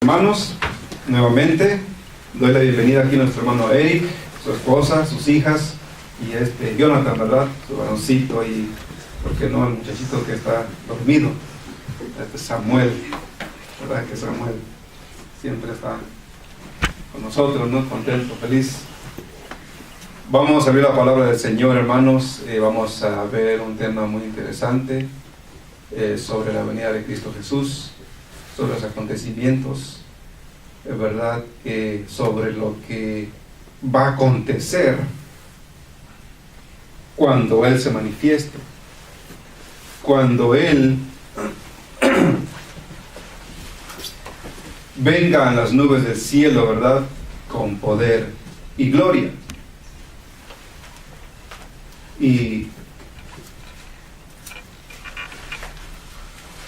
Hermanos, nuevamente doy la bienvenida aquí a nuestro hermano Eric, su esposa, sus hijas y Jonathan, ¿verdad? Su varoncito y, ¿por qué no? El muchachito que está dormido, Samuel, ¿verdad? Que Samuel siempre está con nosotros, ¿no? Contento, feliz. Vamos a abrir la palabra del Señor, hermanos. Vamos a ver un tema muy interesante sobre la venida de Cristo Jesús, sobre los acontecimientos, es verdad, sobre lo que va a acontecer cuando Él se manifieste, cuando Él venga en las nubes del cielo, ¿verdad?, con poder y gloria. Y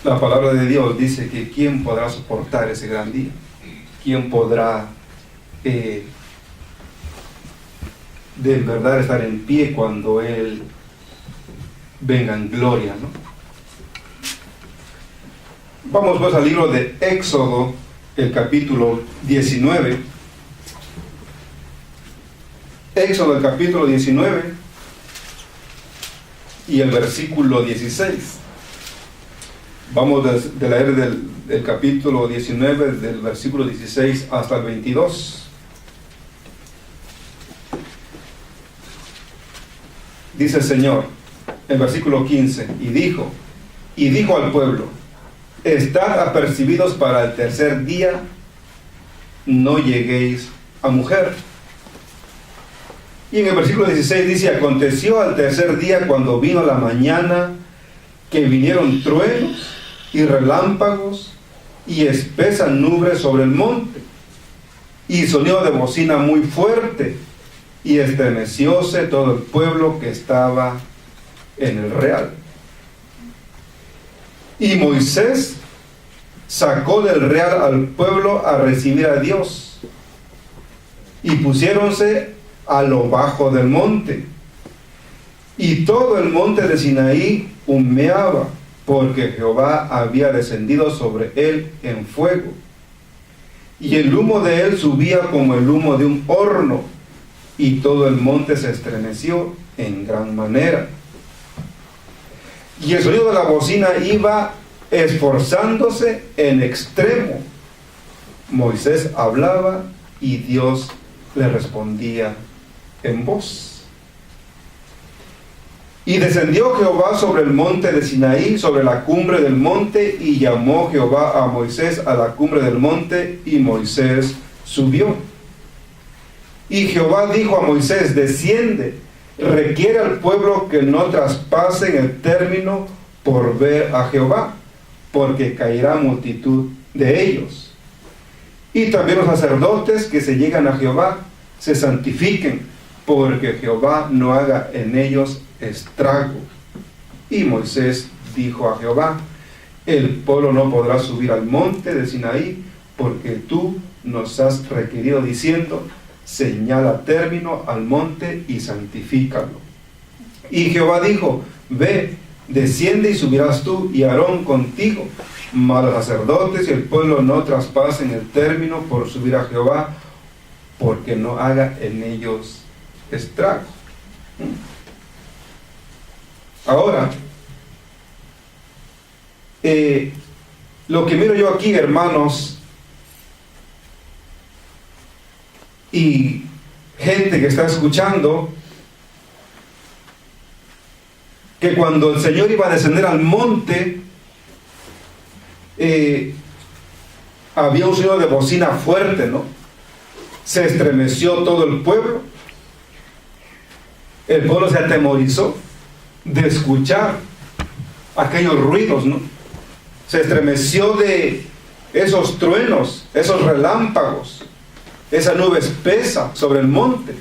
la palabra de Dios dice que ¿quién podrá soportar ese gran día? ¿Quién podrá de verdad estar en pie cuando Él venga en gloria, ¿no? Vamos pues al libro de Éxodo, el capítulo 19. Éxodo, el capítulo 19 y el versículo 16. Vamos de leer del capítulo 19, del versículo 16 hasta el 22. Dice el Señor, en versículo 15, y dijo al pueblo: estad apercibidos para el tercer día, no lleguéis a mujer. Y en el versículo 16 dice: aconteció al tercer día, cuando vino la mañana, que vinieron truenos y relámpagos y espesa nube sobre el monte, y sonido de bocina muy fuerte, y estremecióse todo el pueblo que estaba en el real. Y Moisés sacó del real al pueblo a recibir a Dios, y pusiéronse a lo bajo del monte, y todo el monte de Sinaí humeaba, porque Jehová había descendido sobre él en fuego, y el humo de él subía como el humo de un horno, y todo el monte se estremeció en gran manera. Y el sonido de la bocina iba esforzándose en extremo. Moisés hablaba y Dios le respondía en voz. Y descendió Jehová sobre el monte de Sinaí, sobre la cumbre del monte, y llamó Jehová a Moisés a la cumbre del monte, y Moisés subió. Y Jehová dijo a Moisés: desciende, requiere al pueblo que no traspasen el término por ver a Jehová, porque caerá multitud de ellos. Y también los sacerdotes que se llegan a Jehová se santifiquen, porque Jehová no haga en ellos estrago. Y Moisés dijo a Jehová: el pueblo no podrá subir al monte de Sinaí, porque tú nos has requerido diciendo: señala término al monte y santifícalo. Y Jehová dijo: ve, desciende y subirás tú y Aarón contigo, mas los sacerdotes y el pueblo no traspasen el término por subir a Jehová, porque no haga en ellos estrago. Ahora, lo que miro yo aquí, hermanos, y gente que está escuchando, que cuando el Señor iba a descender al monte, había un sonido de bocina fuerte, ¿no? Se estremeció todo el pueblo. El pueblo se atemorizó de escuchar aquellos ruidos, ¿no? Se estremeció de esos truenos, esos relámpagos, esa nube espesa sobre el monte.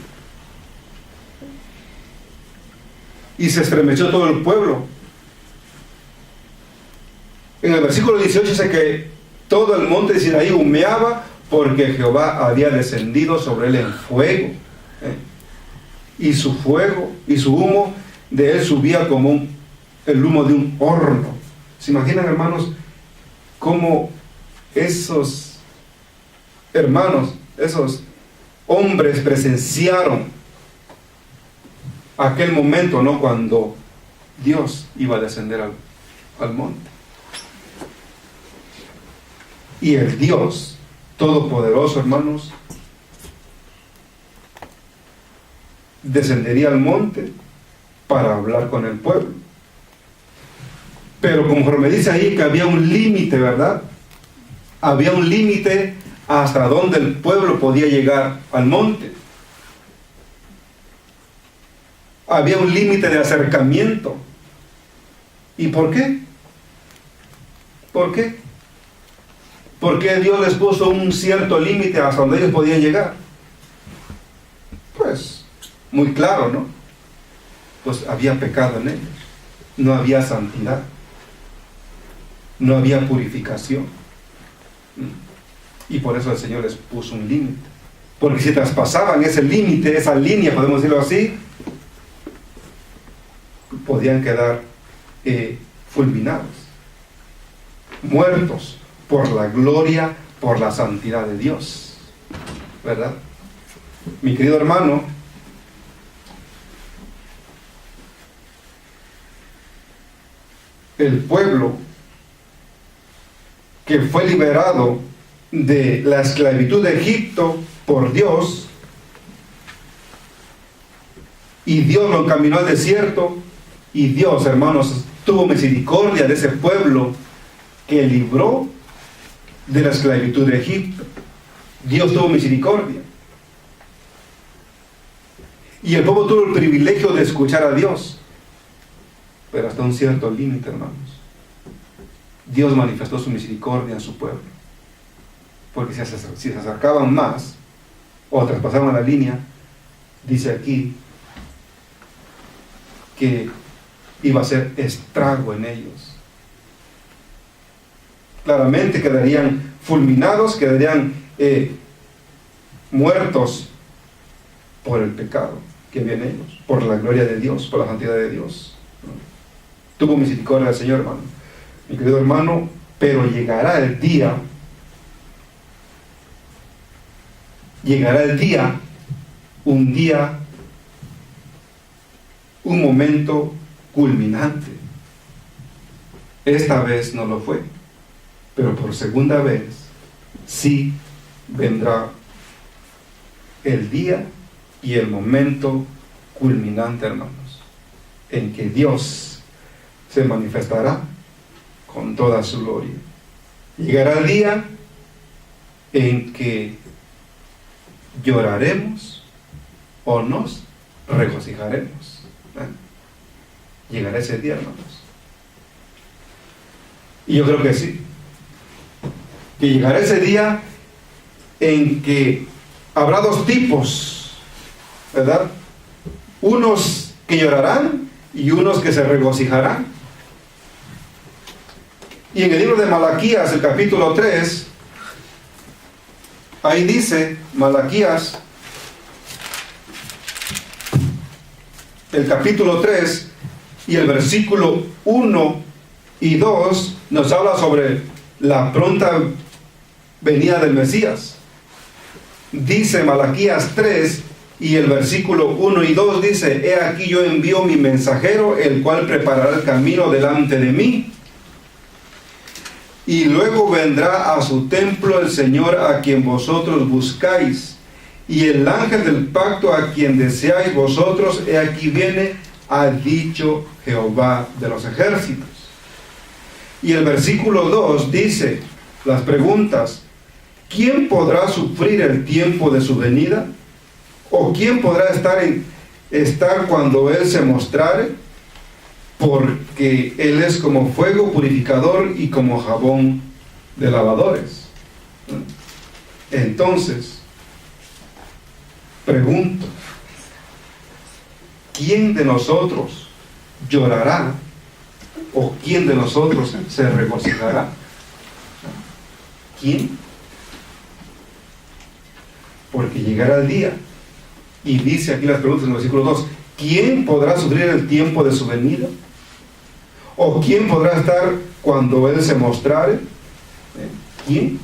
Y se estremeció todo el pueblo. En el versículo 18 dice que todo el monte de Sinaí humeaba, porque Jehová había descendido sobre él en fuego. Y su fuego y su humo de él subía como el humo de un horno. ¿Se imaginan, hermanos, cómo esos Hermanos, esos hombres presenciaron aquel momento, ¿no?, cuando Dios iba a descender al monte. Y el Dios Todopoderoso, hermanos, descendería al monte para hablar con el pueblo. Pero conforme dice ahí que había un límite, ¿verdad? Había un límite hasta donde el pueblo podía llegar al monte. Había un límite de acercamiento. ¿Y por qué? ¿Por qué? ¿Por qué Dios les puso un cierto límite hasta donde ellos podían llegar? Pues, muy claro, ¿no? Pues había pecado en ellos. No había santidad. No había purificación. Y por eso el Señor les puso un límite. Porque si traspasaban ese límite, esa línea, podemos decirlo así, podían quedar fulminados, muertos por la gloria, por la santidad de Dios, ¿verdad? Mi querido hermano, el pueblo que fue liberado de la esclavitud de Egipto por Dios, y Dios lo encaminó al desierto, y Dios, hermanos, tuvo misericordia de ese pueblo que libró de la esclavitud de Egipto. Dios tuvo misericordia. Y el pueblo tuvo el privilegio de escuchar a Dios, pero hasta un cierto límite, hermanos. Dios manifestó su misericordia en su pueblo, porque si se acercaban más o traspasaban la línea, dice aquí que iba a ser estrago en ellos. Claramente quedarían fulminados, quedarían muertos por el pecado que había en ellos, por la gloria de Dios, por la santidad de Dios. Tuvo misericordia del Señor, hermano. Mi querido hermano, pero llegará el día, un momento culminante. Esta vez no lo fue, pero por segunda vez sí vendrá el día y el momento culminante, hermanos, en que Dios se manifestará con toda su gloria. Llegará el día en que lloraremos o nos regocijaremos. Llegará ese día, hermanos. Y yo creo que sí, que llegará ese día en que habrá dos tipos, ¿verdad? Unos que llorarán y unos que se regocijarán. Y en el libro de Malaquías, el capítulo 3, ahí dice, Malaquías, el capítulo 3 y el versículo 1 y 2 nos habla sobre la pronta venida del Mesías. Dice Malaquías 3 y el versículo 1 y 2 dice: he aquí yo envío mi mensajero, el cual preparará el camino delante de mí. Y luego vendrá a su templo el Señor a quien vosotros buscáis, y el ángel del pacto a quien deseáis vosotros, he aquí viene, ha dicho Jehová de los ejércitos. Y el versículo 2 dice, las preguntas: ¿quién podrá sufrir el tiempo de su venida? ¿O quién podrá estar cuando Él se mostrare? Porque Él es como fuego purificador y como jabón de lavadores. Entonces, pregunto, ¿quién de nosotros llorará o quién de nosotros se regocijará? ¿Quién? Porque llegará el día, y dice aquí las preguntas en el versículo 2, ¿quién podrá sufrir el tiempo de su venida? ¿O quién podrá estar cuando Él se mostrare? ¿Quién?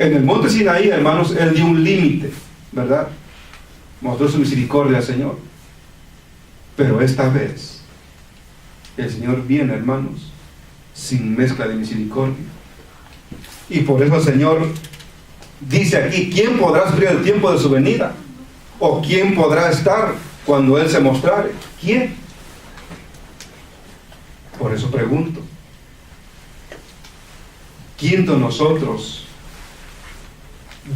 En el monte Sinaí, hermanos, Él dio un límite, ¿verdad? Mostró su misericordia al Señor. Pero esta vez, el Señor viene, hermanos, sin mezcla de misericordia. Y por eso el Señor dice aquí: ¿quién podrá sufrir el tiempo de su venida? ¿O quién podrá estar cuando Él se mostrare? ¿Quién? Por eso pregunto: ¿quién de nosotros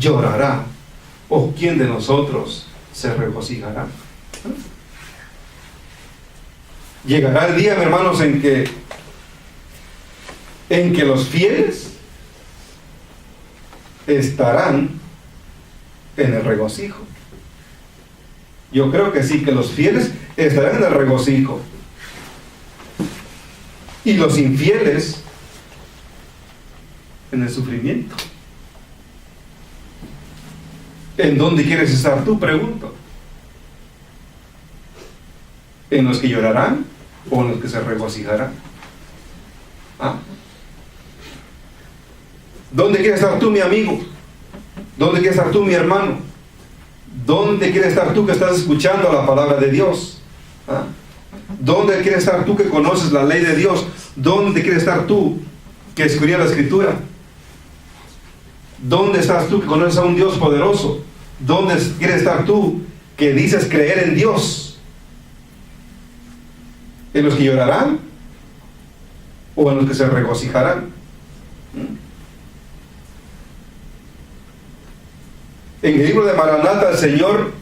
llorará? ¿O quién de nosotros se regocijará? Llegará el día, hermanos, en que los fieles estarán en el regocijo. Yo creo que sí, que los fieles estarán en el regocijo. Y los infieles en el sufrimiento. ¿En dónde quieres estar tú? Pregunto. ¿En los que llorarán o en los que se regocijarán? ¿Ah? ¿Dónde quieres estar tú, mi amigo? ¿Dónde quieres estar tú, mi hermano? ¿Dónde quieres estar tú que estás escuchando la palabra de Dios? ¿Ah? ¿Dónde quieres estar tú que conoces la ley de Dios? ¿Dónde quieres estar tú que escudriñas la Escritura? ¿Dónde estás tú que conoces a un Dios poderoso? ¿Dónde quieres estar tú que dices creer en Dios? ¿En los que llorarán o en los que se regocijarán? En el libro de Maranata, el Señor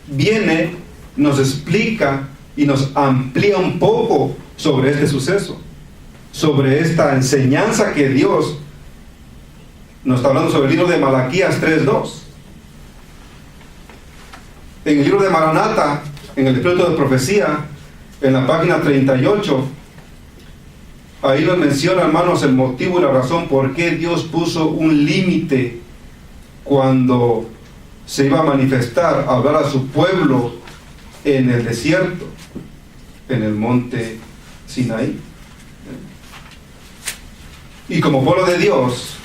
viene, nos explica y nos amplía un poco sobre este suceso, sobre esta enseñanza que Dios nos está hablando, sobre el libro de Malaquías 3:2. En el libro de Maranata, en el decreto de profecía, en la página 38, ahí nos menciona, hermanos, el motivo y la razón por qué Dios puso un límite cuando se iba a manifestar, a hablar a su pueblo en el desierto, en el monte Sinaí. Y como pueblo de Dios,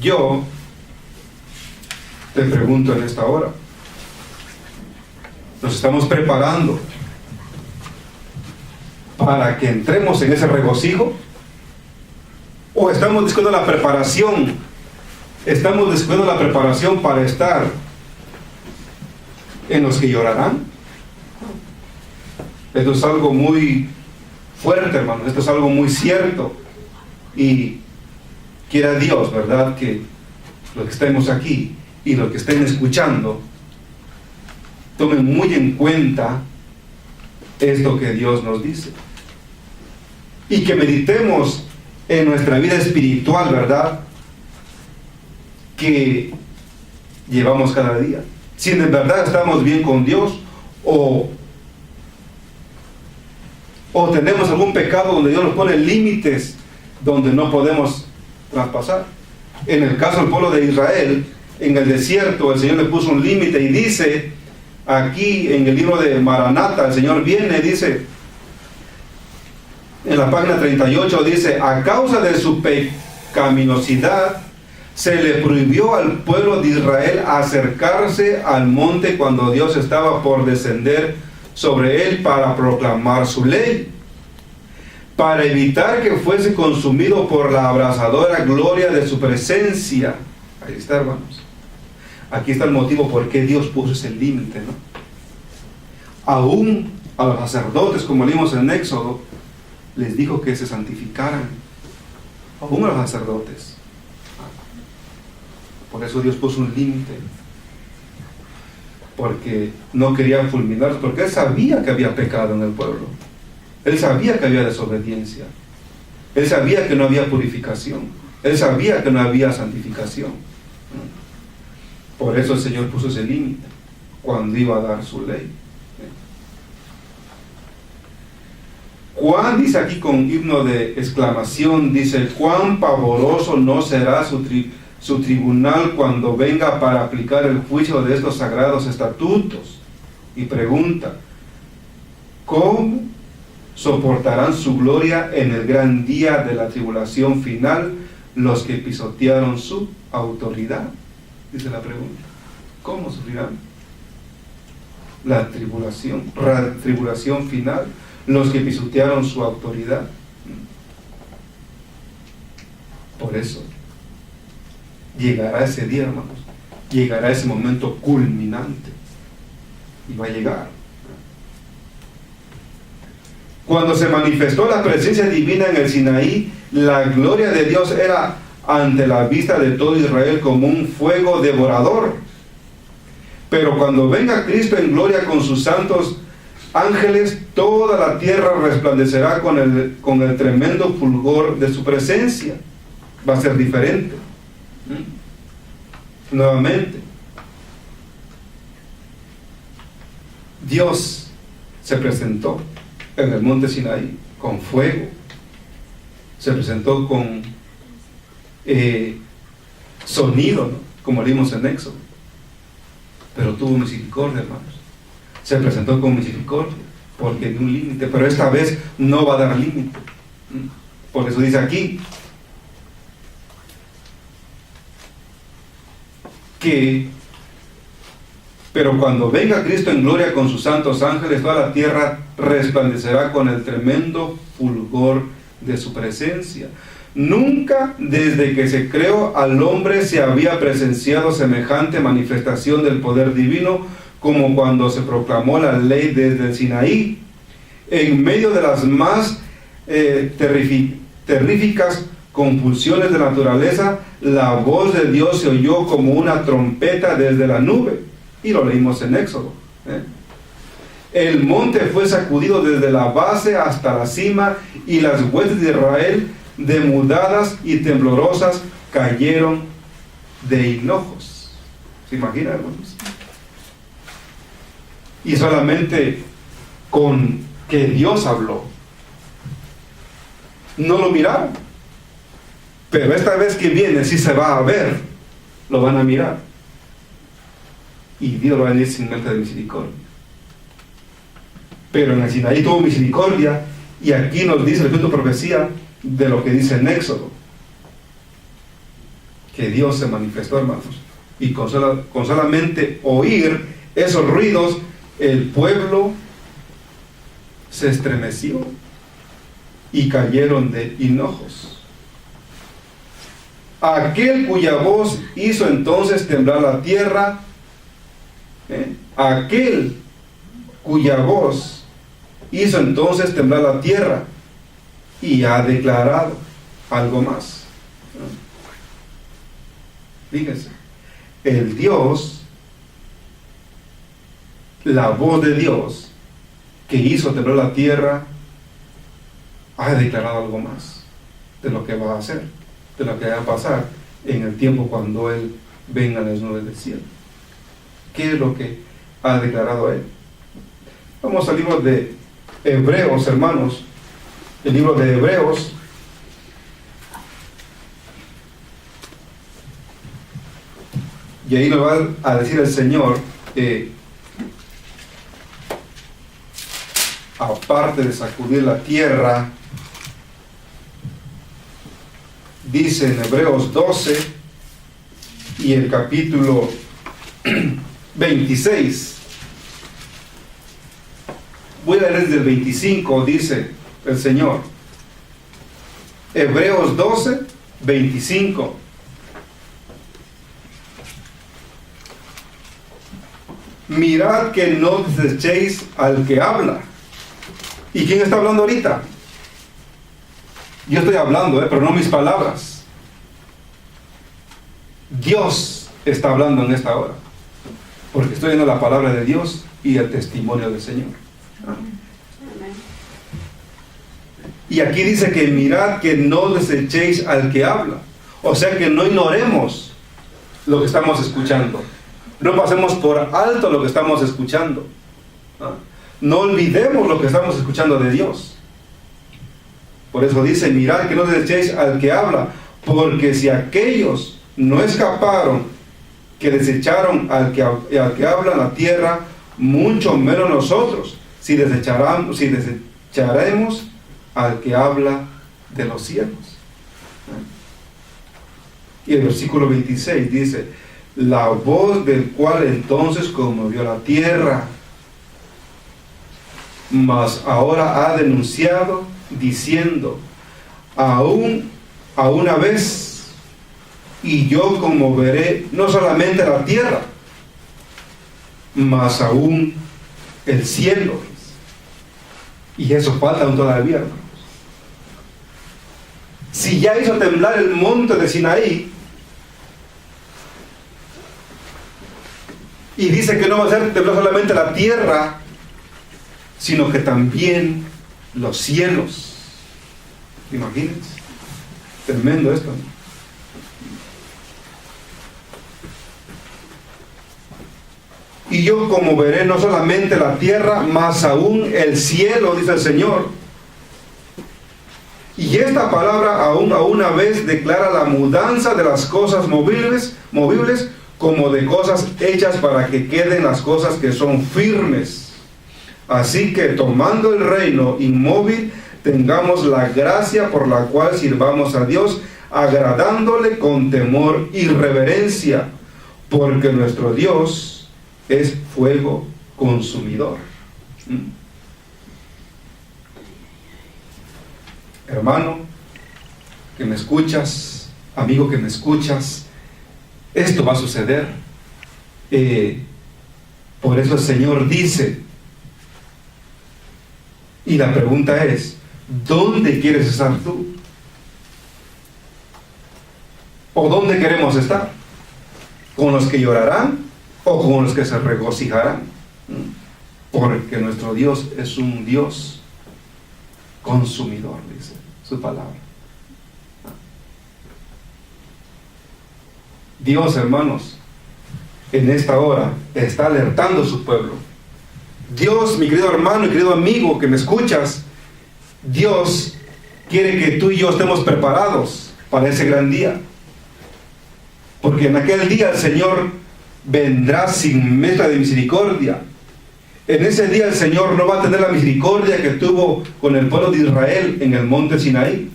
yo te pregunto en esta hora: ¿nos estamos preparando para que entremos en ese regocijo? ¿O estamos descuidando la preparación? ¿Estamos descuidando la preparación para estar en los que llorarán? Esto es algo muy fuerte, hermanos. Esto es algo muy cierto. Y quiera Dios, ¿verdad?, que los que estemos aquí y los que estén escuchando tomen muy en cuenta esto que Dios nos dice. Y que meditemos en nuestra vida espiritual, ¿verdad?, que llevamos cada día. Si de verdad estamos bien con Dios o tenemos algún pecado donde Dios nos pone límites donde no podemos traspasar. En el caso del pueblo de Israel, en el desierto, el Señor le puso un límite y dice aquí en el libro de Maranata, el Señor viene, dice en la página 38, dice: a causa de su pecaminosidad se le prohibió al pueblo de Israel acercarse al monte cuando Dios estaba por descender sobre él para proclamar su ley, para evitar que fuese consumido por la abrasadora gloria de su presencia. Ahí está, hermanos. Aquí está el motivo por qué Dios puso ese límite, ¿no? Aún a los sacerdotes, como leímos en Éxodo, les dijo que se santificaran. Aún a los sacerdotes. Por eso Dios puso un límite, porque no quería fulminarlos, porque Él sabía que había pecado en el pueblo. Él sabía que había desobediencia. Él sabía que no había purificación. Él sabía que no había santificación. Por eso el Señor puso ese límite cuando iba a dar su ley. Juan dice aquí con himno de exclamación, dice: cuán pavoroso no será su tribunal cuando venga para aplicar el juicio de estos sagrados estatutos. Y pregunta: ¿cómo soportarán su gloria en el gran día de la tribulación final, los que pisotearon su autoridad. Dice la pregunta, ¿cómo sufrirán la tribulación final los que pisotearon su autoridad? Por eso llegará ese día, hermanos, llegará ese momento culminante, y va a llegar. Cuando se manifestó la presencia divina en el Sinaí, la gloria de Dios era ante la vista de todo Israel como un fuego devorador. Pero cuando venga Cristo en gloria con sus santos ángeles, toda la tierra resplandecerá con el tremendo fulgor de su presencia. Va a ser diferente. Nuevamente, Dios se presentó en el monte Sinaí con fuego, se presentó con sonido, ¿no? Como leímos en Éxodo, pero tuvo misericordia, hermanos. Se presentó con misericordia, porque de un límite, pero esta vez no va a dar límite. Por eso dice aquí que, pero cuando venga Cristo en gloria con sus santos ángeles, toda la tierra resplandecerá con el tremendo fulgor de su presencia. Nunca desde que se creó al hombre se había presenciado semejante manifestación del poder divino como cuando se proclamó la ley desde el Sinaí. En medio de las más terríficas convulsiones de la naturaleza, la voz de Dios se oyó como una trompeta desde la nube, y lo leímos en Éxodo. El monte fue sacudido desde la base hasta la cima, y las huestes de Israel, demudadas y temblorosas, cayeron de hinojos. ¿Se imaginan, hermanos? Y solamente con que Dios habló, no lo miraron, pero esta vez que viene sí se va a ver, lo van a mirar, y Dios va a venir sin mente de misericordia. Pero en el Sinaí tuvo misericordia, y aquí nos dice el Espíritu de profecía de lo que dice en Éxodo, que Dios se manifestó, hermanos, y con solamente oír esos ruidos, el pueblo se estremeció y cayeron de hinojos. Aquel cuya voz hizo entonces temblar la tierra, aquel cuya voz hizo entonces temblar la tierra, y ha declarado algo más. Fíjense, el Dios, la voz de Dios que hizo temblar la tierra, ha declarado algo más de lo que va a hacer, de lo que va a pasar en el tiempo cuando Él venga en las nubes del cielo. ¿Qué es lo que ha declarado Él? Vamos al libro de Hebreos, hermanos. El libro de Hebreos, y ahí nos va a decir el Señor, aparte de sacudir la tierra, dice en Hebreos 12 y el capítulo 26, voy a leer desde el 25, dice el Señor. Hebreos 12, 25. Mirad que no desechéis al que habla. ¿Y quién está hablando ahorita? Yo estoy hablando, pero no mis palabras. Dios está hablando en esta hora, porque estoy viendo la palabra de Dios y el testimonio del Señor. Y aquí dice que mirad que no desechéis al que habla. O sea que no ignoremos lo que estamos escuchando. No pasemos por alto lo que estamos escuchando. No olvidemos lo que estamos escuchando de Dios. Por eso dice, mirad que no desechéis al que habla, porque si aquellos no escaparon, que desecharon al que habla en la tierra, mucho menos nosotros, si desecharemos al que habla de los cielos. Y el versículo 26 dice: la voz del cual entonces conmovió la tierra, mas ahora ha denunciado diciendo: aún a una vez, y yo conmoveré no solamente la tierra, mas aún el cielo. Y eso falta aún todavía, hermanos. Si ya hizo temblar el monte de Sinaí, y dice que no va a hacer temblar solamente la tierra, sino que también los cielos. Imagínense. Tremendo esto, ¿no? Y yo conmoveré no solamente la tierra, mas aún el cielo, dice el Señor. Y esta palabra aún a una vez declara la mudanza de las cosas movibles como de cosas hechas, para que queden las cosas que son firmes. Así que tomando el reino inmóvil, tengamos la gracia por la cual sirvamos a Dios, agradándole con temor y reverencia, porque nuestro Dios es fuego consumidor. Hermano que me escuchas, amigo que me escuchas, esto va a suceder. Por eso el Señor dice, y la pregunta es: ¿dónde quieres estar tú? ¿O dónde queremos estar? ¿Con los que llorarán o con los que se regocijarán? Porque nuestro Dios es un Dios consumidor, dice su palabra. Dios, hermanos, en esta hora está alertando a su pueblo. Dios, mi querido hermano y querido amigo que me escuchas, Dios quiere que tú y yo estemos preparados para ese gran día. Porque en aquel día el Señor vendrá sin mezcla de misericordia. En ese día el Señor no va a tener la misericordia que tuvo con el pueblo de Israel en el monte Sinaí.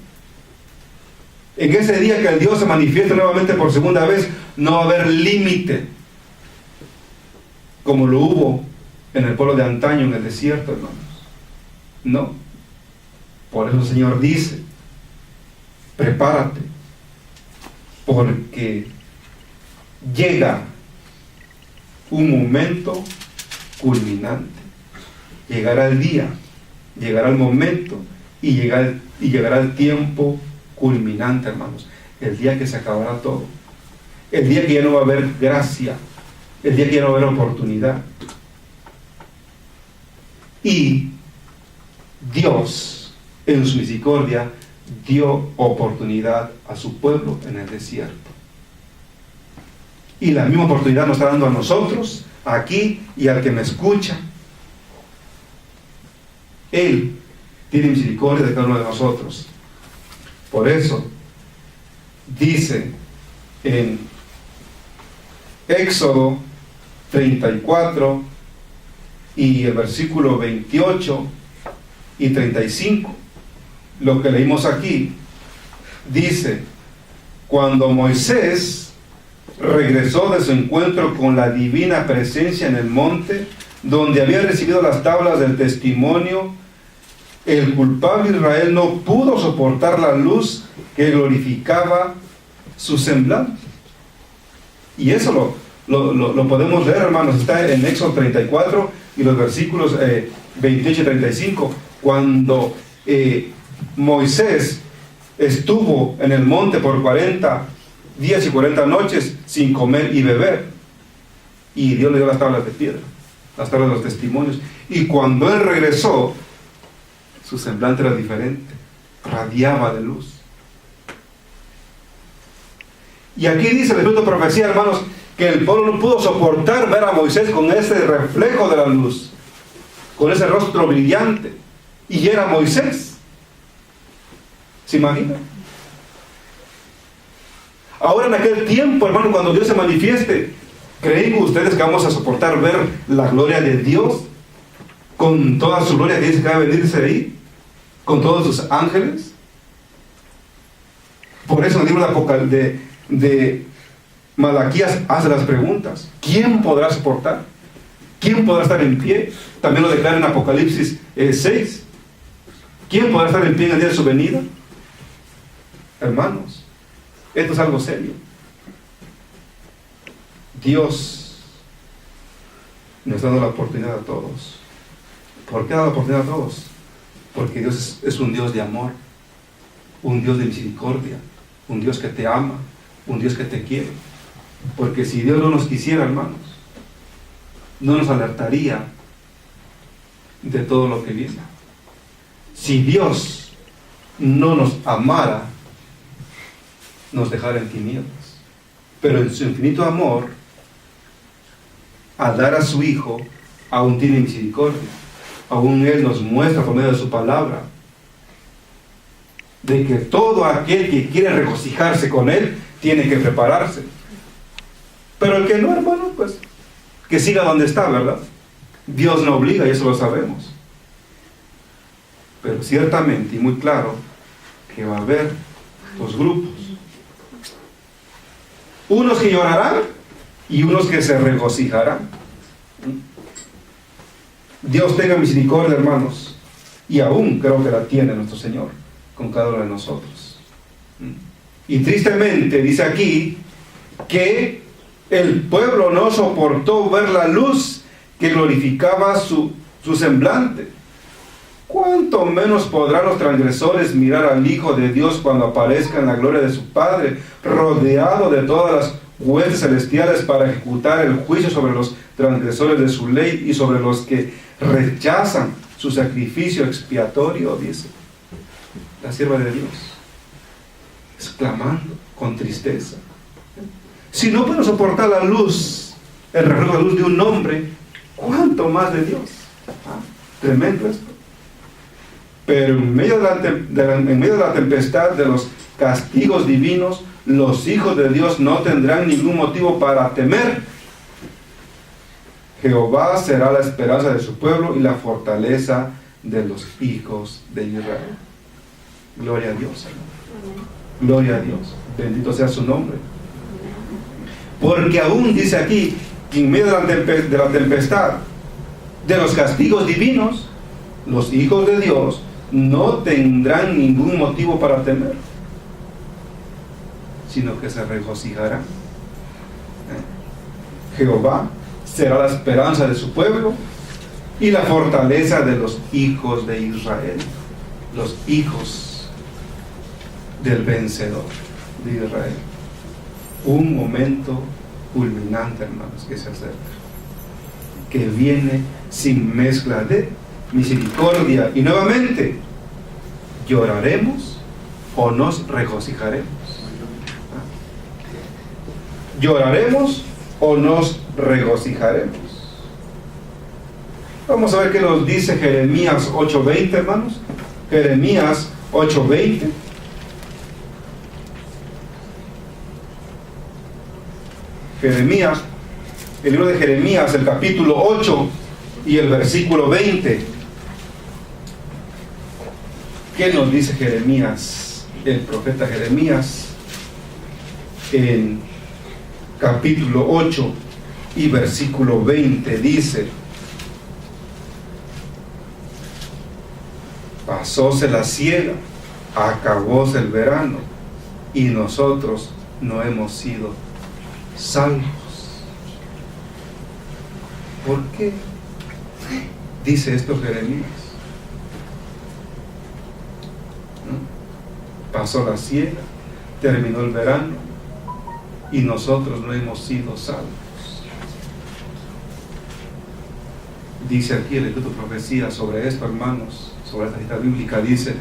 En ese día que el Dios se manifieste nuevamente por segunda vez, no va a haber límite, como lo hubo en el pueblo de antaño en el desierto, hermanos. No. Por eso el Señor dice: prepárate, porque llega un momento culminante. Llegará el día, llegará el momento y llegará el tiempo culminante, hermanos. El día que se acabará todo. El día que ya no va a haber gracia. El día que ya no va a haber oportunidad. Y Dios, en su misericordia, dio oportunidad a su pueblo en el desierto. Y la misma oportunidad nos está dando a nosotros, aquí, y al que me escucha. Él tiene misericordia de cada uno de nosotros. Por eso dice en Éxodo 34 y el versículo 28 y 35, lo que leímos aquí, dice: cuando Moisés regresó de su encuentro con la divina presencia en el monte, donde había recibido las tablas del testimonio, el culpable Israel no pudo soportar la luz que glorificaba su semblante. Y eso lo podemos leer, hermanos. Está en Éxodo 34 y los versículos 28 y 35. Cuando Moisés estuvo en el monte por 40 días y 40 noches sin comer y beber, y Dios le dio las tablas de piedra, las tablas de los testimonios, y cuando él regresó, su semblante era diferente, radiaba de luz. Y aquí dice el Espíritu de profecía, hermanos, que el pueblo no pudo soportar ver a Moisés con ese reflejo de la luz, con ese rostro brillante, y era Moisés. ¿Se imaginan? Ahora, en aquel tiempo, hermano, cuando Dios se manifieste, ¿creen ustedes que vamos a soportar ver la gloria de Dios con toda su gloria que dice que va a venirse de ahí, con todos sus ángeles? Por eso en el libro de Malaquías hace las preguntas. ¿Quién podrá soportar? ¿Quién podrá estar en pie? También lo declara en Apocalipsis 6. ¿Quién podrá estar en pie en el día de su venida? Hermanos, esto es algo serio. Dios nos está dando la oportunidad a todos. ¿Por qué da la oportunidad a todos? Porque Dios es un Dios de amor, un Dios de misericordia, un Dios que te ama, un Dios que te quiere. Porque si Dios no nos quisiera, hermanos, no nos alertaría de todo lo que viene. Si Dios no nos amara, nos dejara en tinieblas. Pero en su infinito amor, al dar a su Hijo, aún tiene misericordia. Aún Él nos muestra por medio de su palabra de que todo aquel que quiere regocijarse con Él tiene que prepararse. Pero el que no, hermano, pues que siga donde está, ¿verdad? Dios no obliga, y eso lo sabemos. Pero ciertamente y muy claro que va a haber dos grupos. Unos que llorarán y unos que se regocijarán. Dios tenga misericordia, hermanos, y aún creo que la tiene nuestro Señor con cada uno de nosotros. Y tristemente dice aquí que el pueblo no soportó ver la luz que glorificaba su semblante. ¿Cuánto menos podrán los transgresores mirar al Hijo de Dios cuando aparezca en la gloria de su Padre, rodeado de todas las huestes celestiales para ejecutar el juicio sobre los transgresores de su ley y sobre los que rechazan su sacrificio expiatorio? Dice la sierva de Dios, exclamando con tristeza. Si no puedo soportar la luz, el reflejo de la luz de un hombre, ¿cuánto más de Dios? Tremendo esto. Pero en medio de la tempestad de los castigos divinos, los hijos de Dios no tendrán ningún motivo para temer. Jehová será la esperanza de su pueblo y la fortaleza de los hijos de Israel. Gloria a Dios, hermano. Gloria a Dios. Bendito sea su nombre. Porque aún dice aquí, en medio de la tempestad, de los castigos divinos, los hijos de Dios no tendrán ningún motivo para temer, sino que se regocijarán. Jehová será la esperanza de su pueblo y la fortaleza de los hijos de Israel, los hijos del vencedor de Israel. Un momento culminante, hermanos, que se acerca, que viene sin mezcla de misericordia, y nuevamente lloraremos o nos regocijaremos. Lloraremos o nos regocijaremos. Vamos a ver qué nos dice Jeremías 8:20, hermanos. Jeremías 8:20. Jeremías, el libro de Jeremías, el capítulo 8 y el versículo 20. ¿Qué nos dice Jeremías, el profeta Jeremías, en capítulo 8 y versículo 20? Dice: pasóse la siega, acabóse el verano, y nosotros no hemos sido salvos. ¿Por qué dice esto Jeremías? Pasó la siega, terminó el verano, y nosotros no hemos sido salvos. Dice aquí el Escrito Profecía sobre esto, hermanos, sobre esta cita bíblica. Dice: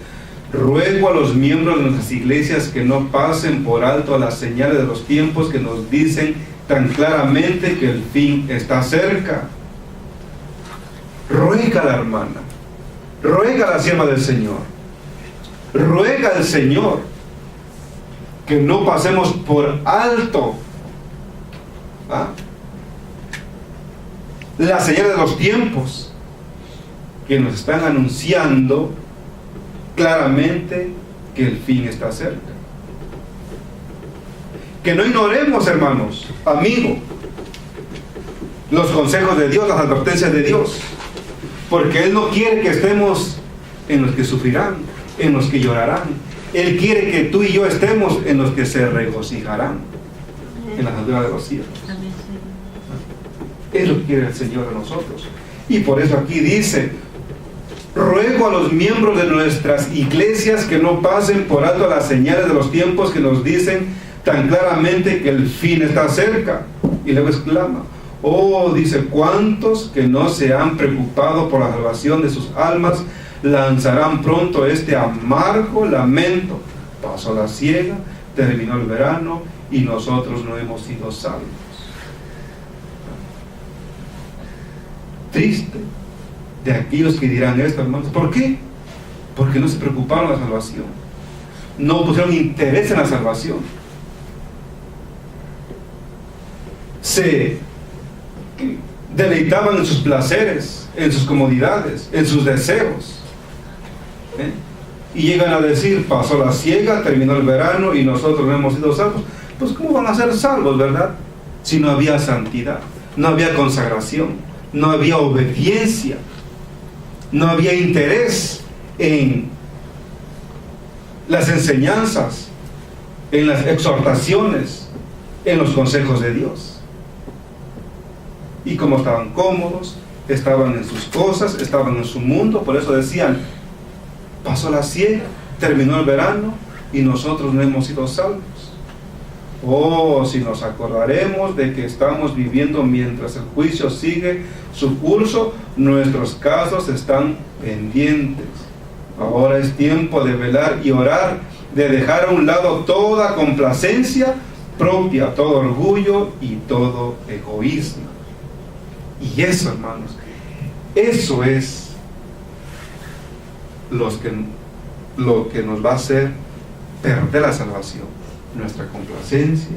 ruego a los miembros de nuestras iglesias que no pasen por alto a las señales de los tiempos que nos dicen tan claramente que el fin está cerca. Ruega a la hermana, ruega a la sierva del Señor, ruega al Señor que no pasemos por alto las señales de los tiempos que nos están anunciando claramente que el fin está cerca. que no ignoremos, hermanos, amigos, los consejos de Dios, las advertencias de Dios, porque Él no quiere que estemos en los que sufrirán, en los que llorarán. Él quiere que tú y yo estemos en los que se regocijarán en las alturas de los cielos. Es lo que quiere el Señor de nosotros. Y por eso aquí dice: ruego a los miembros de nuestras iglesias que no pasen por alto las señales de los tiempos que nos dicen tan claramente que el fin está cerca. Y luego exclama: oh, dice, cuántos que no se han preocupado por la salvación de sus almas lanzarán pronto este amargo lamento. Pasó la siega, terminó el verano y nosotros no hemos sido salvos. Triste de aquellos que dirán esto, hermanos. ¿Por qué? Porque no se preocuparon de la salvación, no pusieron interés en la salvación, se deleitaban en sus placeres, en sus comodidades, en sus deseos, y llegan a decir: pasó la siega, terminó el verano y nosotros no hemos sido salvos. Pues ¿cómo van a ser salvos, verdad? Si no había santidad, no había consagración, no había obediencia, no había interés en las enseñanzas, en las exhortaciones, en los consejos de Dios. Y como estaban cómodos, estaban en sus cosas, estaban en su mundo, por eso decían: pasó la siega, terminó el verano y nosotros no hemos sido salvos. Oh, si nos acordaremos de que estamos viviendo mientras el juicio sigue su curso, nuestros casos están pendientes. Ahora es tiempo de velar y orar, de dejar a un lado toda complacencia propia, todo orgullo y todo egoísmo. Y eso, hermanos, eso es lo que nos va a hacer perder la salvación. Nuestra complacencia,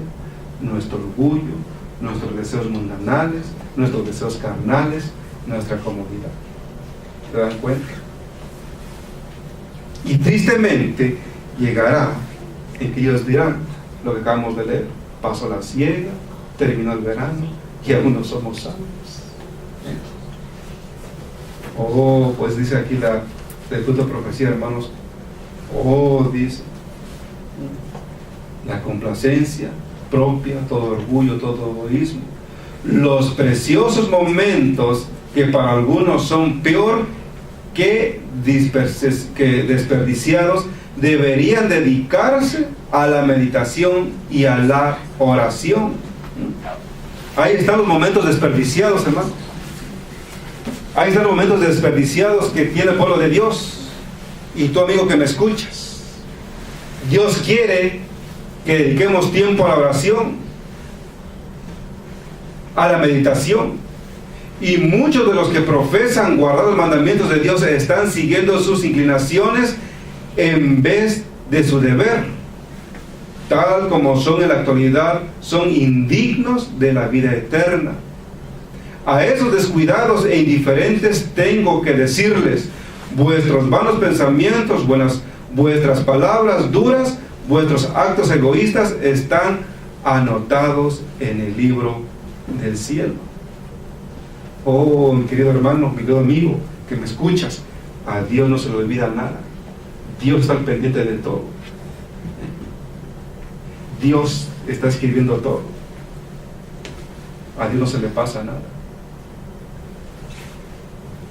nuestro orgullo, nuestros deseos mundanales, nuestros deseos carnales, nuestra comodidad. ¿Se dan cuenta? Y tristemente llegará en que ellos dirán lo que acabamos de leer: pasó la siega, terminó el verano y aún no somos salvos. Oh, pues dice aquí del culto de profecía, hermanos. Oh, dice, la complacencia propia, todo orgullo, todo egoísmo, los preciosos momentos que para algunos son peor que desperdiciados, deberían dedicarse a la meditación y a la oración. Ahí están los momentos desperdiciados, hermano. Ahí están los momentos desperdiciados que tiene el pueblo de Dios. Y tú, amigo que me escuchas, Dios quiere que dediquemos tiempo a la oración, a la meditación. Y muchos de los que profesan guardar los mandamientos de Dios están siguiendo sus inclinaciones en vez de su deber. Tal como son en la actualidad, son indignos de la vida eterna. A esos descuidados e indiferentes tengo que decirles: vuestros vanos pensamientos, vuestras palabras duras, vuestros actos egoístas están anotados en el libro del cielo. Oh, mi querido hermano, mi querido amigo que me escuchas, a Dios no se le olvida nada. Dios está al pendiente de todo. Dios está escribiendo todo. A Dios no se le pasa nada.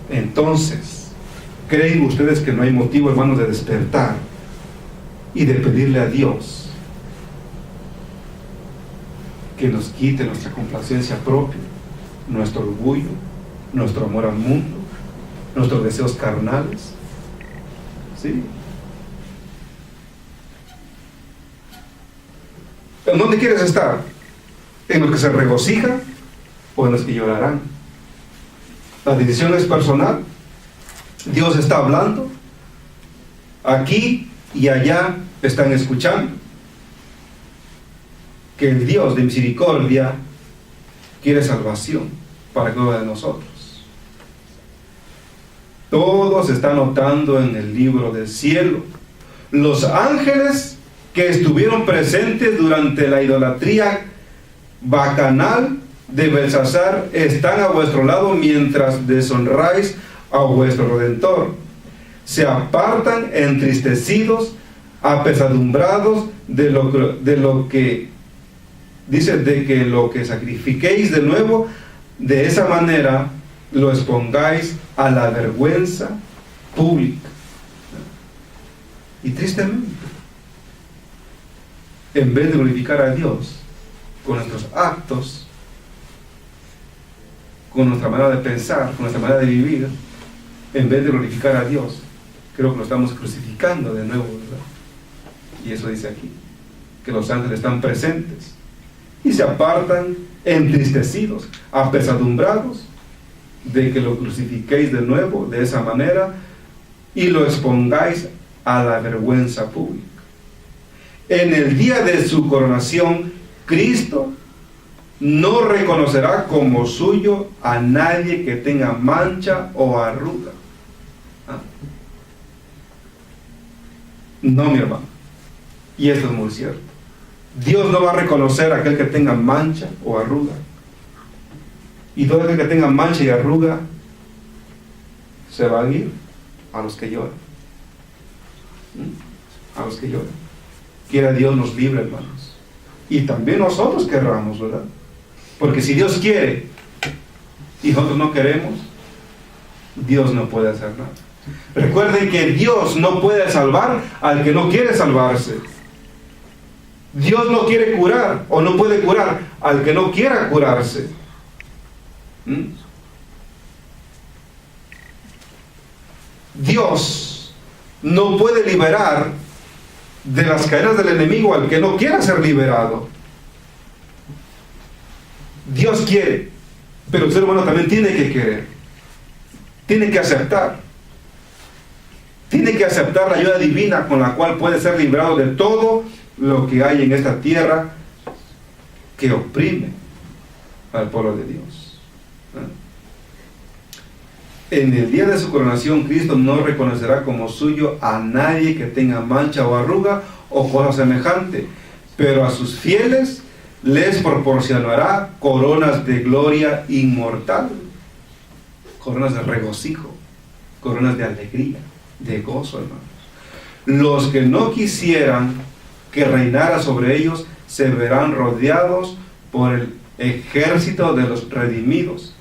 Entonces, ¿creen ustedes que no hay motivo, hermanos, de despertar y de pedirle a Dios que nos quite nuestra complacencia propia, nuestro orgullo, nuestro amor al mundo, nuestros deseos carnales? ¿Sí? ¿En dónde quieres estar? ¿En los que se regocijan o en los que llorarán? La decisión es personal. Dios está hablando. Aquí y allá están escuchando que el Dios de misericordia quiere salvación para cada uno de nosotros. Todo se está anotando en el libro del cielo. Los ángeles que estuvieron presentes durante la idolatría bacanal de Belsasar están a vuestro lado mientras deshonráis a vuestro Redentor. Se apartan entristecidos, apesadumbrados de lo que dice, de que lo que sacrifiquéis de nuevo, de esa manera lo expongáis a la vergüenza pública. Y tristemente, en vez de glorificar a Dios con nuestros actos, con nuestra manera de pensar, con nuestra manera de vivir, en vez de glorificar a Dios, creo que lo estamos crucificando de nuevo, ¿verdad? Y eso dice aquí, que los ángeles están presentes y se apartan entristecidos, apesadumbrados de que lo crucifiquéis de nuevo de esa manera y lo expongáis a la vergüenza pública. En el día de su coronación, Cristo no reconocerá como suyo a nadie que tenga mancha o arruga. No, mi hermano. Y esto es muy cierto. Dios no va a reconocer a aquel que tenga mancha o arruga. Y todo aquel que tenga mancha y arruga se va a ir a los que lloran. A los que lloran. Quiera Dios nos libre, hermanos. Y también nosotros querramos, ¿verdad? Porque si Dios quiere y nosotros no queremos, Dios no puede hacer nada. Recuerden que Dios no puede salvar al que no quiere salvarse. Dios no quiere curar o no puede curar al que no quiera curarse. Dios no puede liberar de las cadenas del enemigo al que no quiera ser liberado. Dios quiere, pero el ser humano también tiene que querer, tiene que aceptar la ayuda divina con la cual puede ser librado de todo lo que hay en esta tierra que oprime al pueblo de Dios. En el día de su coronación, Cristo no reconocerá como suyo a nadie que tenga mancha o arruga o cosa semejante, pero a sus fieles les proporcionará coronas de gloria inmortal, coronas de regocijo, coronas de alegría, de gozo, hermanos. Los que no quisieran que reinara sobre ellos se verán rodeados por el ejército de los redimidos,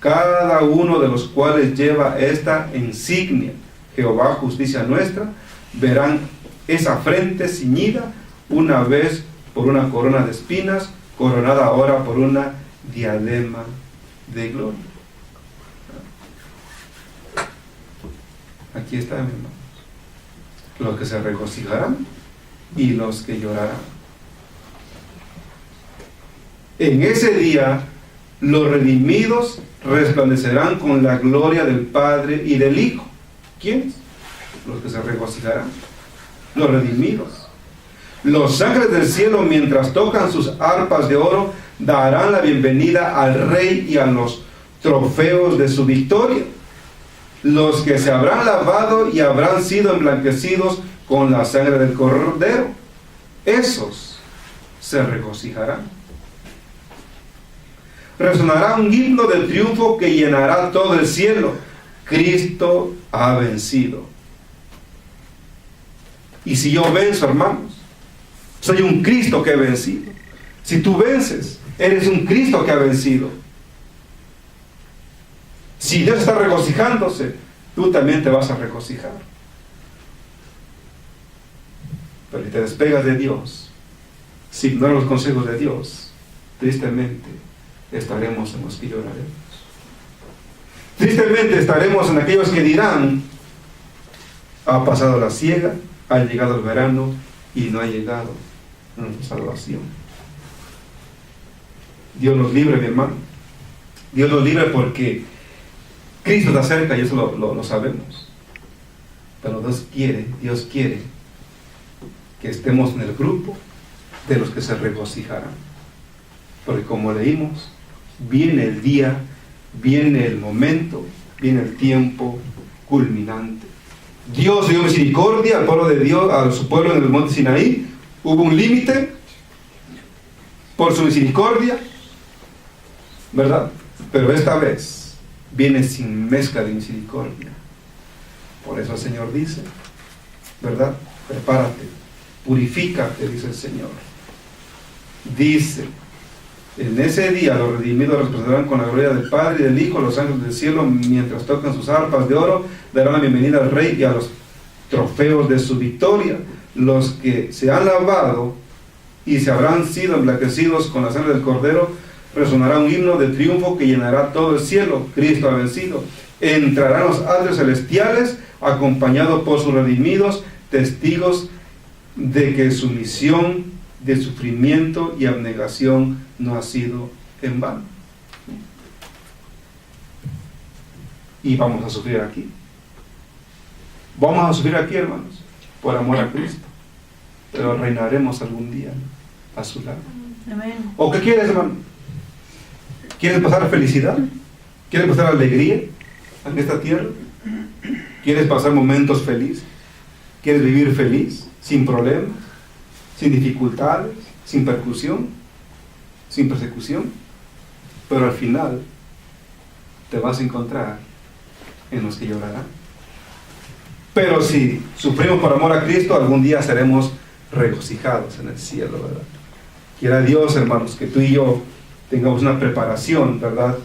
cada uno de los cuales lleva esta insignia: Jehová, justicia nuestra. Verán esa frente ceñida una vez por una corona de espinas, coronada ahora por una diadema de gloria. Aquí está, mi hermano. Los que se regocijarán y los que llorarán. En ese día, los redimidos resplandecerán con la gloria del Padre y del Hijo. ¿Quiénes? Los que se regocijarán. Los redimidos. Los ángeles del cielo, mientras tocan sus arpas de oro, darán la bienvenida al Rey y a los trofeos de su victoria. Los que se habrán lavado y habrán sido emblanquecidos con la sangre del Cordero, esos se regocijarán. Resonará un himno de triunfo que llenará todo el cielo. Cristo ha vencido. Y si yo venzo, hermanos, soy un Cristo que ha vencido. Si tú vences, eres un Cristo que ha vencido. Si Dios está regocijándose, tú también te vas a regocijar. Pero si te despegas de Dios, si ignoras los consejos de Dios, tristemente estaremos en los que lloraremos. Tristemente estaremos en aquellos que dirán: ha pasado la siega, ha llegado el verano y no ha llegado nuestra salvación. Dios nos libre, mi hermano. Dios nos libre, porque Cristo está cerca y eso lo sabemos. Pero Dios quiere que estemos en el grupo de los que se regocijarán. Porque como leímos, viene el día, viene el momento, viene el tiempo culminante. Dios dio misericordia al pueblo de Dios, a su pueblo en el monte Sinaí, Hubo un límite por su misericordia, ¿verdad? Pero esta vez viene sin mezcla de misericordia. Por eso el Señor dice, ¿verdad? Prepárate, purifícate, dice el Señor. Dice, en ese día los redimidos resplandecerán con la gloria del Padre y del Hijo. Los ángeles del cielo, mientras tocan sus arpas de oro, darán la bienvenida al Rey y a los trofeos de su victoria. Los que se han lavado y se habrán sido emblanquecidos con la sangre del Cordero, resonará un himno de triunfo que llenará todo el cielo. Cristo ha vencido. Entrarán los atrios celestiales, acompañado por sus redimidos, testigos de que su misión de sufrimiento y abnegación no ha sido en vano. Y vamos a sufrir aquí. Vamos a sufrir aquí, hermanos, por amor a Cristo. Pero reinaremos algún día, ¿no?, a su lado. Amén. ¿O qué quieres, hermano? ¿Quieres pasar felicidad? ¿Quieres pasar alegría en esta tierra? ¿Quieres pasar momentos felices? ¿Quieres vivir feliz, sin problemas, sin dificultades, sin persecución, sin persecución? Pero al final te vas a encontrar en los que llorarán. Pero si sufrimos por amor a Cristo, algún día seremos regocijados en el cielo, ¿verdad? Quiera Dios, hermanos, que tú y yo tengamos una preparación, ¿verdad?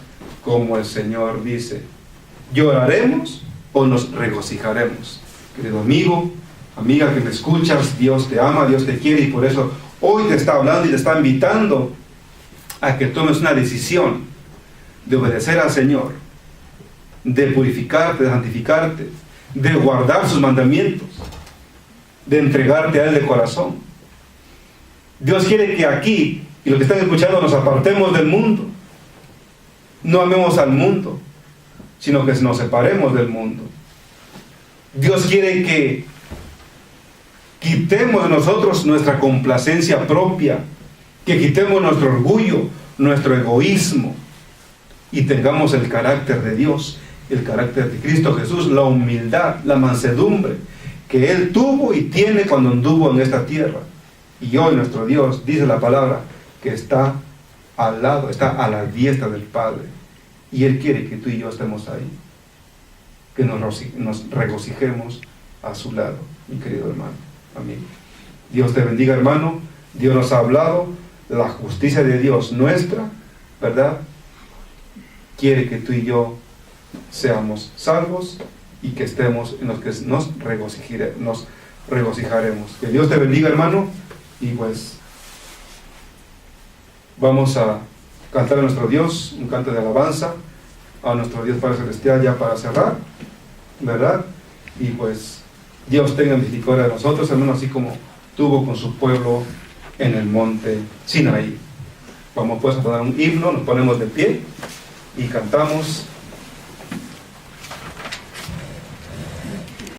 Como el Señor dice, ¿lloraremos o nos regocijaremos? Querido amigo, amiga que me escuchas, Dios te ama, Dios te quiere, y por eso hoy te está hablando y te está invitando a que tomes una decisión de obedecer al Señor, de purificarte, de santificarte, de guardar sus mandamientos, de entregarte a Él de corazón. Dios quiere que aquí, y los que están escuchando, nos apartemos del mundo. No amemos al mundo, sino que nos separemos del mundo. Dios quiere que quitemos de nosotros nuestra complacencia propia, que quitemos nuestro orgullo, nuestro egoísmo, y tengamos el carácter de Dios, el carácter de Cristo Jesús, la humildad, la mansedumbre que Él tuvo y tiene cuando anduvo en esta tierra. Y hoy nuestro Dios, dice la palabra, que está al lado, está a la diestra del Padre, y Él quiere que tú y yo estemos ahí, que nos regocijemos a su lado, mi querido hermano, amigo. Dios te bendiga, hermano. Dios nos ha hablado, la justicia de Dios nuestra, ¿verdad?, quiere que tú y yo seamos salvos y que estemos en los que nos regocijaremos. Que Dios te bendiga, hermano, y pues vamos a cantar a nuestro Dios un canto de alabanza a nuestro Dios Padre Celestial ya para cerrar, ¿verdad? Y pues Dios tenga misericordia de nosotros, hermano, así como tuvo con su pueblo en el monte Sinaí. Vamos pues a poner un himno, nos ponemos de pie y cantamos